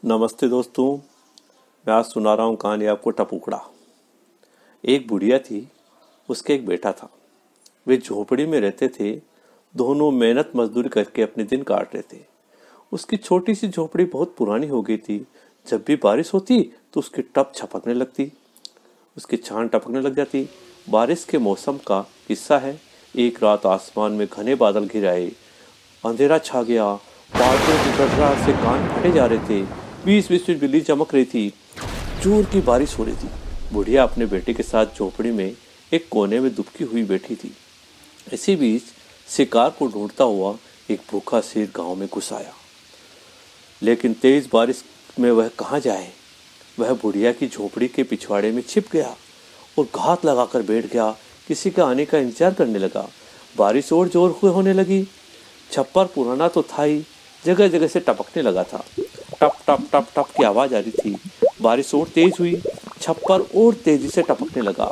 नमस्ते दोस्तों। मैं आज सुना रहा हूँ कहानी आपको टपुकड़ा। एक बुढ़िया थी, उसके एक बेटा था। वे झोपड़ी में रहते थे। दोनों मेहनत मजदूरी करके अपने दिन काट रहे थे। उसकी छोटी सी झोपड़ी बहुत पुरानी हो गई थी। जब भी बारिश होती तो उसकी टप छपकने लगती, उसकी छान टपकने लग जाती। बारिश के मौसम का किस्सा है। एक रात आसमान में घने बादल घिर आए, अंधेरा छा गया। बादलों की गड़गड़ाहट से कान फटे जा रहे थे। बीच बीच में बिजली चमक रही थी। जोर की बारिश हो रही थी। बुढ़िया अपने बेटे के साथ झोपड़ी में एक कोने में दुबकी हुई बैठी थी। इसी बीच शिकार को ढूंढता हुआ एक भूखा शेर गांव में घुस आया। लेकिन तेज बारिश में वह कहाँ जाए। वह बुढ़िया की झोपड़ी के पिछवाड़े में छिप गया और घात लगाकर बैठ गया। किसी का आने का इंतजार करने लगा। बारिश और जोर से होने लगी। छप्पर पुराना तो था ही, जगह जगह से टपकने लगा था। टप टप टप टप की आवाज आ रही थी। बारिश और तेज हुई। छप्पर और तेजी से टपकने लगा।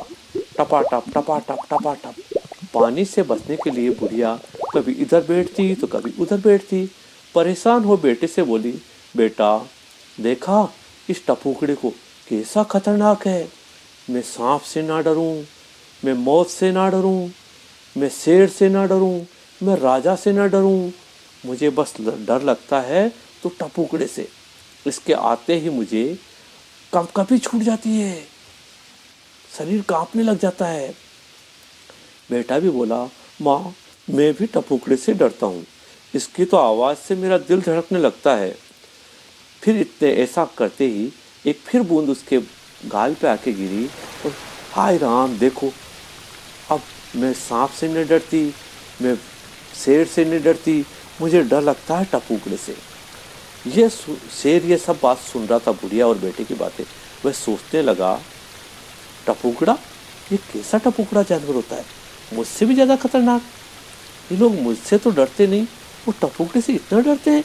टपा टप टपा टप टपा टप। पानी से बचने के लिए बुढ़िया कभी इधर बैठती तो कभी उधर बैठती। परेशान हो बेटे से बोली, बेटा देखा इस टपुकड़े को, कैसा खतरनाक है। मैं सांप से ना डरूं, मैं मौत से ना डरूं, मैं शेर से ना डरूं, मैं राजा से ना डरूं। मुझे बस डर लगता है तो टपुकड़े से। इसके आते ही मुझे कंपकपी छूट जाती है, शरीर कांपने लग जाता है। बेटा भी बोला, माँ मैं भी टपुकड़े से डरता हूँ। इसकी तो आवाज़ से मेरा दिल धड़कने लगता है। फिर इतने ऐसा करते ही एक फिर बूंद उसके गाल पे आके गिरी और हाय राम देखो, अब मैं सांप से नहीं डरती, मैं शेर से नहीं डरती, मुझे डर लगता है टपुकड़े से। ये शेर ये सब बात सुन रहा था, बुढ़िया और बेटे की बातें। वह सोचने लगा, टपुकड़ा, ये कैसा टपुकड़ा जानवर होता है, मुझसे भी ज्यादा खतरनाक। ये लोग मुझसे तो डरते नहीं, वो टपुकड़े से इतना डरते हैं।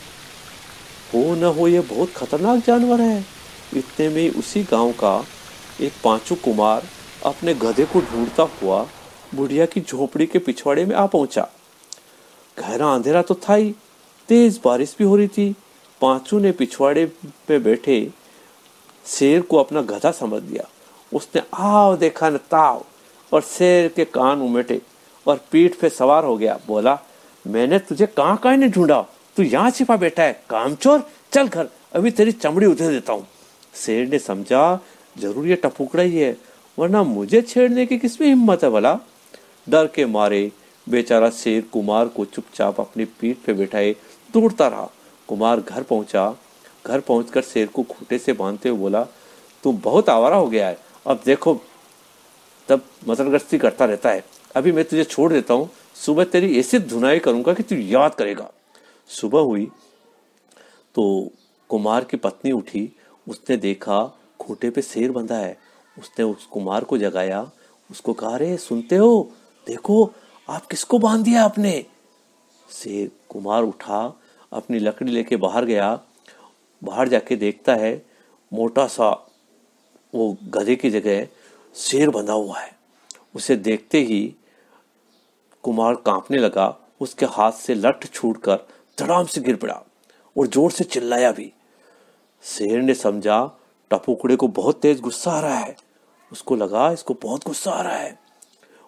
हो न हो ये बहुत खतरनाक जानवर है। इतने में उसी गांव का एक पांचू कुमार अपने गधे को ढूंढता हुआ बुढ़िया की झोपड़ी के पिछवाड़े में आ पहुंचा। गहरा अंधेरा तो था ही, तेज बारिश भी हो रही थी। पांचू ने पिछवाड़े पे बैठे शेर को अपना गधा समझ लिया। उसने आओ देखा न ताव और शेर के कान उमेटे और पीठ पे सवार हो गया। बोला, मैंने तुझे कहाँ कहाँ नहीं ढूंढा, तू यहाँ छिपा बैठा है कामचोर, चल घर, अभी तेरी चमड़ी उधेड़ देता हूँ। शेर ने समझा जरूर ये टपुकड़ा ही है, वरना मुझे छेड़ने की किसमें हिम्मत है भला। डर के मारे बेचारा शेर कुमार को चुपचाप अपनी पीठ पे बैठाए दौड़ता रहा। कुमार घर पहुंचा। घर पहुंचकर शेर को खूंटे से बांधते हुए बोला, तू बहुत आवारा हो गया है, अब देखो तब मसलगश्ती करता रहता है। अभी मैं तुझे छोड़ देता हूँ, सुबह तेरी ऐसी धुनाई करूंगा कि तू याद करेगा। सुबह हुई तो कुमार की पत्नी उठी। उसने देखा खूंटे पे शेर बंधा है। उसने उस कुमार को जगाया, उसको कहा, अरे सुनते हो, देखो आप किसको बांध दिया आपने। शेर कुमार उठा, अपनी लकड़ी लेके बाहर गया। बाहर जाके देखता है मोटा सा वो गधे की जगह शेर बंधा हुआ है। उसे देखते ही कुमार कांपने लगा। उसके हाथ से लठ छूटकर धड़ाम से गिर पड़ा और जोर से चिल्लाया भी। शेर ने समझा टपुकड़े को बहुत तेज गुस्सा आ रहा है। उसको लगा इसको बहुत गुस्सा आ रहा है।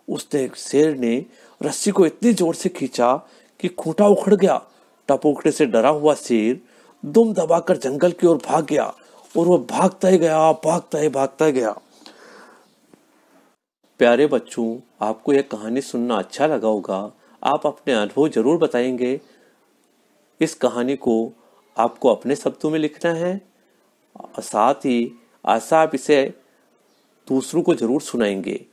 उसने शेर ने रस्सी को इतनी जोर से खींचा कि खूंटा उखड़ गया। टपुकड़े से डरा हुआ शेर दुम दबाकर जंगल की ओर भाग गया और वह भागता ही गया। प्यारे बच्चों, आपको यह कहानी सुनना अच्छा लगा होगा। आप अपने अनुभव जरूर बताएंगे। इस कहानी को आपको अपने शब्दों में लिखना है। साथ ही आशा आप इसे दूसरों को जरूर सुनाएंगे।